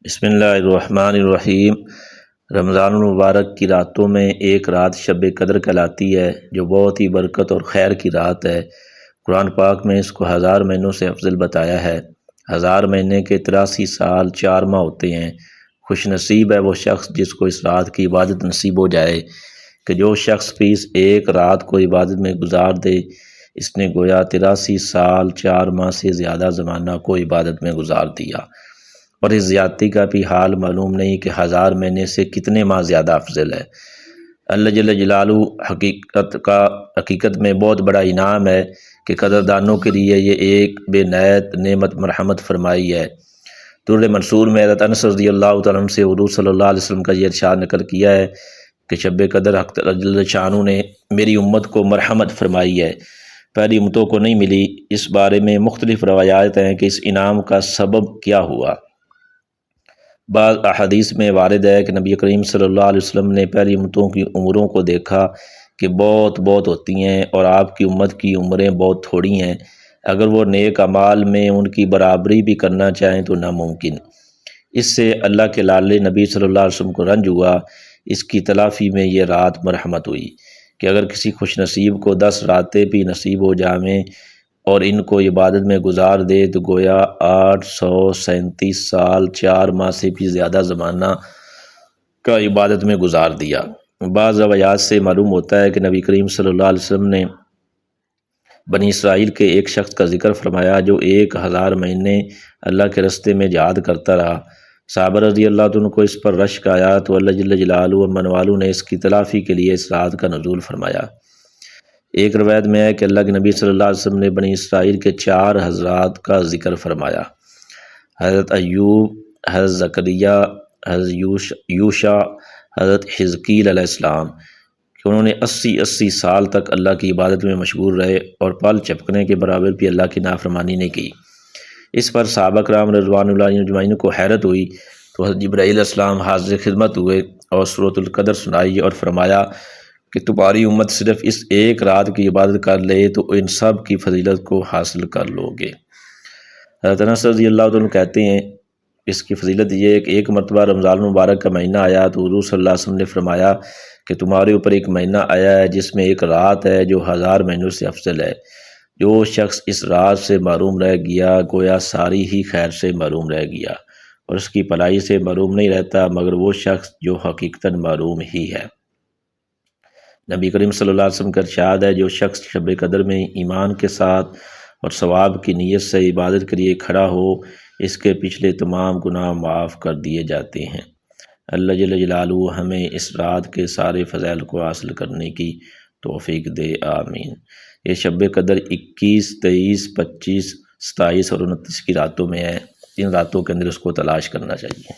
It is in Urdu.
بسم اللہ الرحمن الرحیم۔ رمضان المبارک کی راتوں میں ایک رات شب قدر کہلاتی ہے جو بہت ہی برکت اور خیر کی رات ہے۔ قرآن پاک میں اس کو 1000 مہینوں سے افضل بتایا ہے۔ 1000 مہینے کے 83 سال 4 ماہ ہوتے ہیں۔ خوش نصیب ہے وہ شخص جس کو اس رات کی عبادت نصیب ہو جائے کہ جو شخص بھی اس ایک رات کو عبادت میں گزار دے اس نے گویا 83 سال 4 ماہ سے زیادہ زمانہ کو عبادت میں گزار دیا، اور اس زیادتی کا بھی حال معلوم نہیں کہ 1000 مہینے سے کتنے ماہ زیادہ افضل ہے۔ اللہ جل جلالہ حقیقت میں بہت بڑا انعام ہے کہ قدردانوں کے لیے یہ ایک بے نہایت نعمت مرحمت فرمائی ہے۔ در منصور میں حضرت انس رضی اللہ تعالیٰ عنہ سے حضور صلی اللہ علیہ وسلم کا یہ ارشاد نقل کیا ہے کہ شب قدر حق جل شانہ نے میری امت کو مرحمت فرمائی ہے، پہلی امتوں کو نہیں ملی۔ اس بارے میں مختلف روایات ہیں کہ اس انعام کا سبب کیا ہوا۔ بعض احادیث میں وارد ہے کہ نبی کریم صلی اللہ علیہ وسلم نے پہلی امتوں کی عمروں کو دیکھا کہ بہت ہوتی ہیں اور آپ کی امت کی عمریں بہت تھوڑی ہیں، اگر وہ نیک اعمال میں ان کی برابری بھی کرنا چاہیں تو ناممکن۔ اس سے اللہ کے لالے نبی صلی اللہ علیہ وسلم کو رنج ہوا۔ اس کی تلافی میں یہ رات مرحمت ہوئی کہ اگر کسی خوش نصیب کو 10 راتیں بھی نصیب ہو جائیں اور ان کو عبادت میں گزار دے تو گویا 837 سال 4 ماہ سے بھی زیادہ زمانہ کا عبادت میں گزار دیا۔ بعض روایات سے معلوم ہوتا ہے کہ نبی کریم صلی اللہ علیہ وسلم نے بنی اسرائیل کے ایک شخص کا ذکر فرمایا جو 1000 مہینے اللہ کے راستے میں جہاد کرتا رہا۔ صحابہ رضی اللہ عنہ کو اس پر رشک آیا تو اللہ جل جلالہ و من والو نے اس کی تلافی کے لیے اس رات کا نزول فرمایا۔ ایک روایت میں ہے کہ اللہ کے نبی صلی اللہ علیہ وسلم نے بنی اسرائیل کے 4 حضرات کا ذکر فرمایا، حضرت ایوب، حضرت زکریا، حضرت یوشع، حضرت حزقیل علیہ السلام، کہ انہوں نے 80 سال تک اللہ کی عبادت میں مشغول رہے اور پل چپکنے کے برابر بھی اللہ کی نافرمانی نہیں کی۔ اس پر صحابہ کرام رضوان اللہ اجمعین کو حیرت ہوئی تو حضرت جبرائیل علیہ السلام حاضر خدمت ہوئے اور سورۃ القدر سنائی اور فرمایا کہ تمہاری امت صرف اس ایک رات کی عبادت کر لے تو ان سب کی فضیلت کو حاصل کر لو گے۔ حضرت انس رضی اللہ عنہ کہتے ہیں اس کی فضیلت یہ ہے کہ ایک مرتبہ رمضان المبارک کا مہینہ آیا تو حضور صلی اللہ علیہ وسلم نے فرمایا کہ تمہارے اوپر ایک مہینہ آیا ہے جس میں ایک رات ہے جو 1000 مہینوں سے افضل ہے۔ جو شخص اس رات سے محروم رہ گیا گویا ساری ہی خیر سے محروم رہ گیا، اور اس کی بھلائی سے محروم نہیں رہتا مگر وہ شخص جو حقیقتاً محروم ہی ہے۔ نبی کریم صلی اللہ علیہ وسلم کا ارشاد ہے جو شخص شب قدر میں ایمان کے ساتھ اور ثواب کی نیت سے عبادت کے لیے کھڑا ہو اس کے پچھلے تمام گناہ معاف کر دیے جاتے ہیں۔ اللہ جل جلالہ ہمیں اس رات کے سارے فضائل کو حاصل کرنے کی توفیق دے، آمین۔ یہ شب قدر 21، 23، 25، 27 اور 29 کی راتوں میں ہے۔ ان راتوں کے اندر اس کو تلاش کرنا چاہیے۔